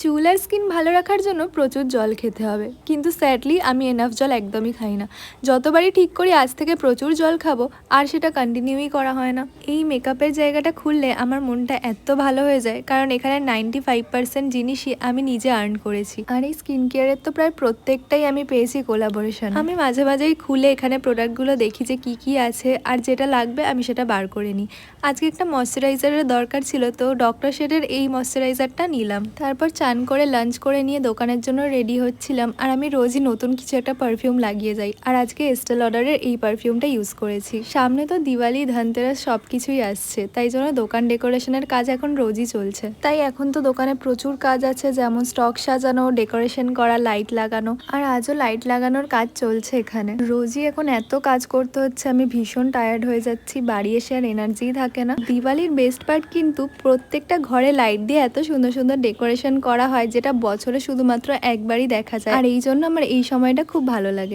চুল আর স্কিন ভালো রাখার জন্য প্রচুর জল খেতে হবে, কিন্তু স্যাডলি আমি এনাফ জল একদমই খাই না। যতবারই ঠিক করি আজ থেকে প্রচুর জল খাবো, আর সেটা কন্টিনিউই করা হয় না। এই মেকআপের জায়গাটা খুললে আমার মনটা এত ভালো হয়ে যায়, কারণ এখানে 95% জিনিসই আমি নিজে আর্ন করেছি। আর এই স্কিন কেয়ারের তো প্রায় প্রত্যেকটাই আমি পেয়েছি কোলাবোরেশন। আমি মাঝে মাঝেই খুলে এখানে প্রোডাক্টগুলো দেখি যে কি আছে, আর যেটা লাগবে আমি সেটা বার করে নিই। আজকে একটা ময়শ্চারাইজারের দরকার ছিল, তো ডক্টর শেডের এই ময়শ্চারাইজারটা নিলাম। তারপর চান করে লাঞ্চ করে নিয়ে দোকানের জন্য রেডি হচ্ছিলাম। আর আমি রোজই নতুন কিছু একটা পারফিউম লাগিয়ে যাই, আর আজকে এস্টে লডারের এই পারফিউমটা ইউজ করেছি। সামনে তো দিওয়ালি, ধনতেরাস সব কিছুই আসছে, তাই জন্য দোকান ডেকোরেশনের কাজ এখন রোজই চলছে। তাই এখন তো দোকানে প্রচুর কাজ আছে, যেমন স্টক সাজানো, ডেকোরেশন করা, লাইট লাগানো। আর আজও লাইট লাগানোর কাজ চলছে এখানে। রোজই এখন এত কাজ করতে হচ্ছে, আমি ভীষণ টায়ার্ড হয়ে যাচ্ছি। বাড়ি এসে আর এনার্জিই থাকে না। দিওয়ালির বেস্ট পার্ট কিন্তু প্রত্যেকটা ঘরে লাইট দিয়ে এত সুন্দর সুন্দর ডেকোরেশন করা হয়, যেটা বছরে শুধুমাত্র একবারই দেখা যায়। আর এই জন্য আমার এই সময়টা খুব ভালো লাগে।